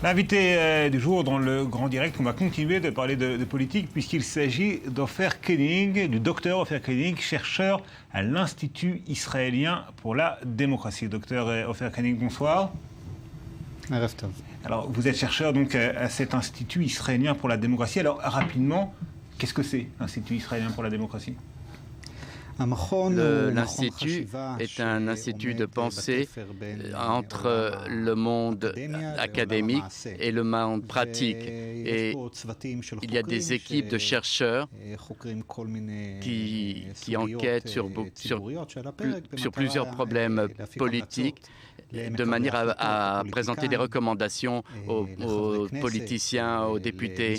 L'invité du jour dans le Grand Direct, on va continuer de parler de politique puisqu'il s'agit d'Ofer Koenig, du docteur Ofer Koenig, chercheur à l'Institut israélien pour la démocratie. Docteur Ofer Koenig, bonsoir. Alors, vous êtes chercheur donc à cet Institut israélien pour la démocratie. Alors, rapidement, qu'est-ce que c'est l'Institut israélien pour la démocratie ? L'Institut est un institut de pensée entre le monde académique et le monde pratique. Et il y a des équipes de chercheurs qui enquêtent sur plusieurs problèmes politiques de manière à présenter des recommandations aux politiciens, aux députés,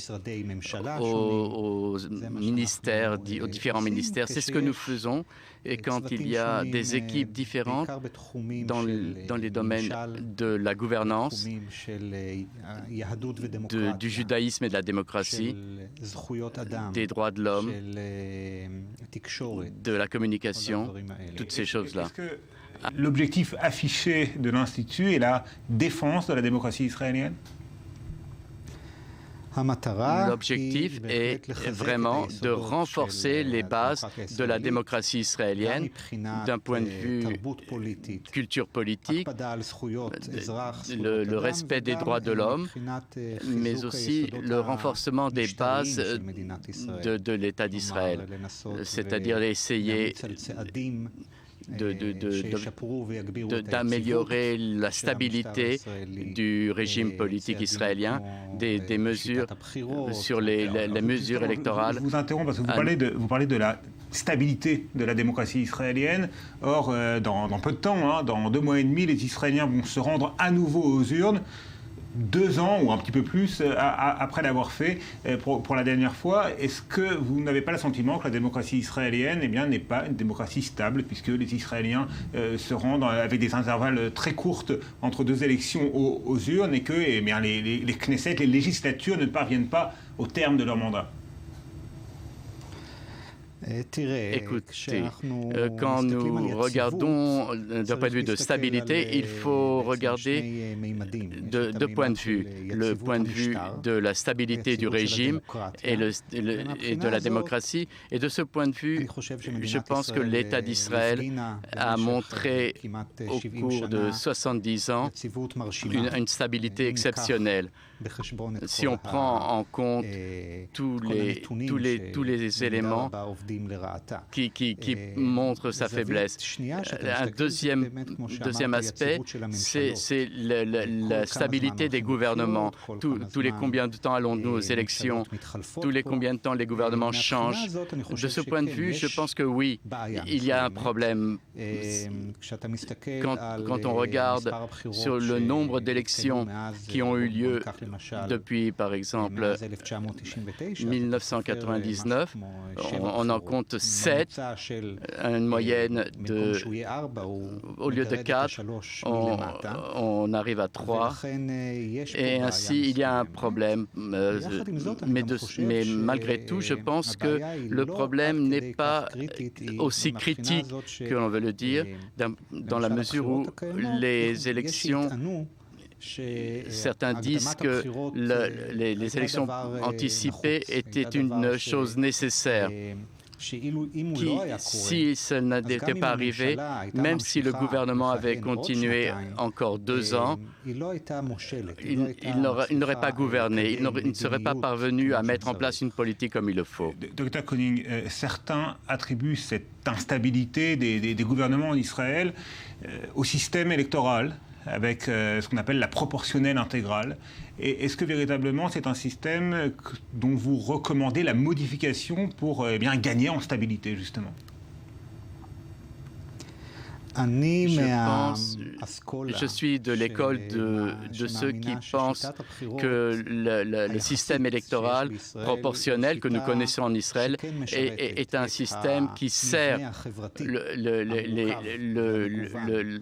aux ministères, aux différents ministères. C'est ce que nous faisons. Et quand il y a des équipes différentes dans les domaines de la gouvernance, du judaïsme et de la démocratie, des droits de l'homme, de la communication, toutes ces choses-là. L'objectif affiché de l'Institut est la défense de la démocratie israélienne? L'objectif est vraiment de renforcer les bases de la démocratie israélienne d'un point de vue culture politique, le respect des droits de l'homme, mais aussi le renforcement des bases de l'État d'Israël, c'est-à-dire essayer d'améliorer la stabilité du régime politique israélien, des mesures sur les mesures électorales. Je vous interromps parce que vous parlez de la stabilité de la démocratie israélienne. Or, dans peu de temps, dans 2 mois et demi, les Israéliens vont se rendre à nouveau aux urnes. 2 ans ou un petit peu plus après l'avoir fait pour la dernière fois. Est-ce que vous n'avez pas le sentiment que la démocratie israélienne n'est pas une démocratie stable, puisque les Israéliens se rendent avec des intervalles très courtes entre 2 élections aux urnes et que les Knesset, les législatures ne parviennent pas au terme de leur mandat? Écoutez, quand nous regardons d'un point de vue de stabilité, il faut regarder deux points de vue. Le point de vue de la stabilité du régime et de la démocratie. Et de ce point de vue, je pense que l'État d'Israël a montré au cours de 70 ans une stabilité exceptionnelle. Si on prend en compte tous les éléments qui montrent sa faiblesse. Un deuxième aspect, c'est la stabilité des gouvernements. Tous les combien de temps allons-nous aux élections? Tous les combien de temps les gouvernements changent? De ce point de vue, je pense que oui, il y a un problème. Quand on regarde sur le nombre d'élections qui ont eu lieu depuis, par exemple, 1999, on en compte 7, une moyenne au lieu de 4, on arrive à 3, et ainsi il y a un problème. Mais malgré tout, je pense que le problème n'est pas aussi critique que l'on veut le dire, dans la mesure où les élections... Certains disent que les élections anticipées étaient une chose nécessaire. Si ça n'était pas arrivé, même si le gouvernement avait continué encore 2 ans, il n'aurait pas gouverné, il ne serait pas parvenu à mettre en place une politique comme il le faut. Dr Koenig, certains attribuent cette instabilité des gouvernements en Israël au système électoral, avec ce qu'on appelle la proportionnelle intégrale. Et est-ce que véritablement c'est un système dont vous recommandez la modification pour gagner en stabilité, justement? Je suis de l'école de ceux qui pensent que le système électoral proportionnel que nous connaissons en Israël est un système qui sert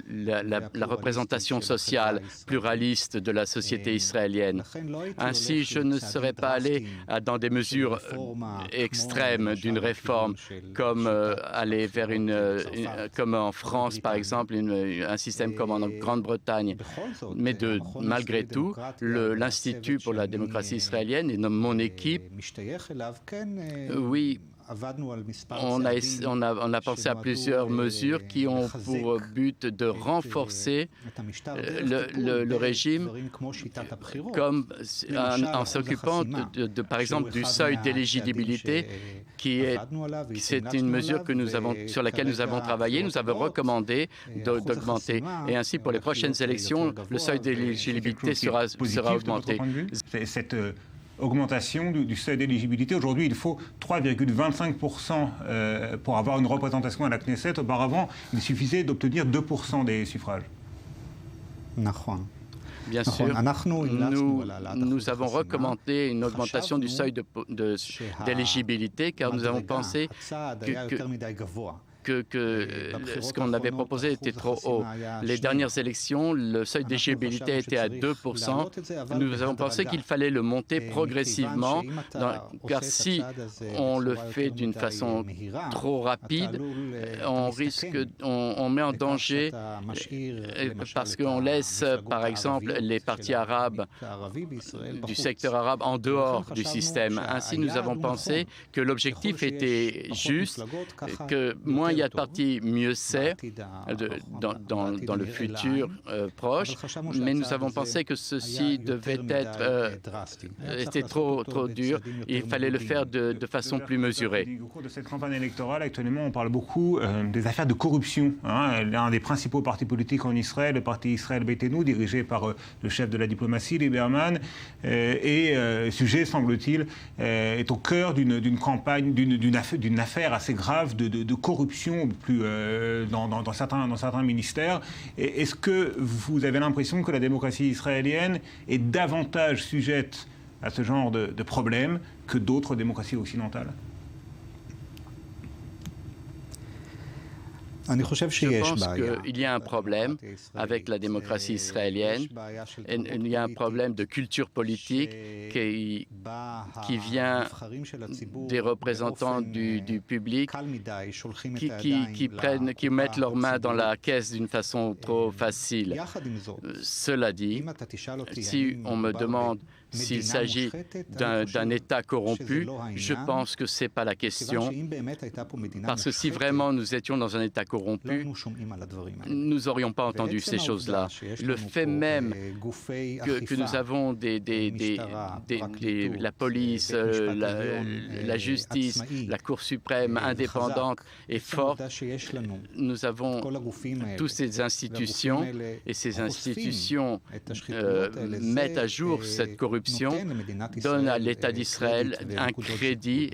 la représentation sociale pluraliste de la société israélienne. Ainsi, je ne serais pas allé dans des mesures extrêmes d'une réforme comme aller vers comme en France place, par exemple, un système comme en Grande-Bretagne. Mais malgré tout, l'Institut pour la démocratie israélienne et mon équipe, oui, on a pensé à plusieurs mesures qui ont pour but de renforcer le régime, comme en s'occupant par exemple du seuil d'éligibilité, c'est une mesure sur laquelle nous avons travaillé. Nous avons recommandé d'augmenter. Et ainsi, pour les prochaines élections, le seuil d'éligibilité sera augmenté. Cette augmentation du seuil d'éligibilité. Aujourd'hui, il faut 3,25% pour avoir une représentation à la Knesset. Auparavant, il suffisait d'obtenir 2% des suffrages. Bien sûr, nous avons recommandé une augmentation du seuil d'éligibilité car nous avons pensé que ce qu'on avait proposé était trop haut. Les dernières élections, le seuil d'éligibilité était à 2%. Nous avons pensé qu'il fallait le monter progressivement, car si on le fait d'une façon trop rapide, on met en danger, parce qu'on laisse, par exemple, les partis arabes du secteur arabe en dehors du système. Ainsi, nous avons pensé que l'objectif était juste, que moins il y a de partis, mieux c'est dans le futur proche, mais nous avons pensé que ceci devait était trop dur. Il fallait le faire de façon plus mesurée. Au cours de cette campagne électorale, actuellement, on parle beaucoup des affaires de corruption. L'un des principaux partis politiques en Israël, le parti Israël Beitenu, dirigé par le chef de la diplomatie, Lieberman, sujet, semble-t-il, est au cœur d'une campagne, d'une affaire assez grave de corruption dans certains ministères. Est-ce que vous avez l'impression que la démocratie israélienne est davantage sujette à ce genre de problèmes que d'autres démocraties occidentales? Je pense qu'il y a un problème avec la démocratie israélienne. Il y a un problème de culture politique qui vient des représentants du public qui mettent leurs mains dans la caisse d'une façon trop facile. Cela dit, si on me demande s'il s'agit d'un État corrompu, je pense que ce n'est pas la question. Parce que si vraiment nous étions dans un État corrompu, nous n'aurions pas entendu ces choses-là. Le fait même que nous avons la police, la justice, la Cour suprême indépendante et forte, nous avons toutes ces institutions et ces institutions mettent à jour cette corruption, donne à l'État d'Israël un crédit.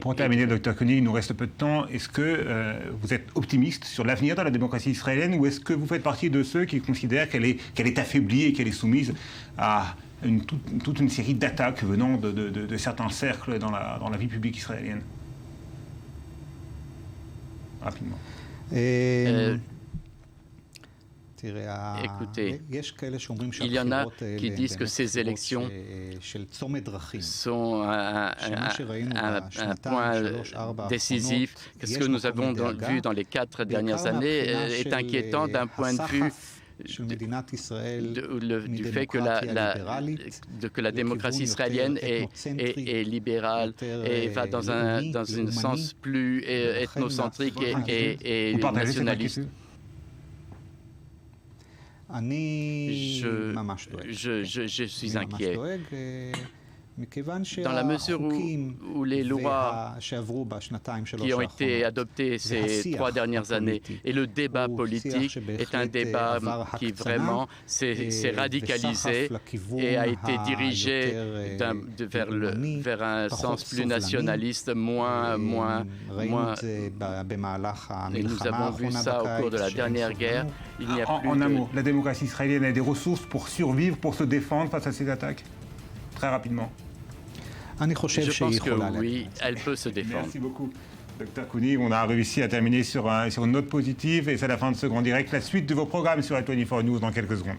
Pour terminer, Dr Koenig, il nous reste peu de temps. Est-ce que vous êtes optimiste sur l'avenir de la démocratie israélienne ou est-ce que vous faites partie de ceux qui considèrent qu'elle est affaiblie et qu'elle est soumise à toute une série d'attaques venant de certains cercles dans la vie publique israélienne? Rapidement. Écoutez, il y en a qui disent que ces élections sont un point décisif. Ce que nous avons vu dans les 4 dernières années est inquiétant d'un point de vue du fait que la démocratie israélienne est libérale et va dans un sens plus ethnocentrique et nationaliste. Je suis inquiet. Dans la mesure où les lois qui ont été adoptées ces 3 dernières années et le débat politique est un débat qui vraiment s'est radicalisé et a été dirigé vers un sens plus nationaliste, moins. Et nous avons vu ça au cours de la dernière guerre. Il n'y a plus en un mot, la démocratie israélienne a des ressources pour survivre, pour se défendre face à ces attaques? Très rapidement. Je pense que oui, elle peut se défendre. Merci beaucoup, Dr Koenig. On a réussi à terminer sur une note positive et c'est la fin de ce grand direct. La suite de vos programmes sur A24 News dans quelques secondes.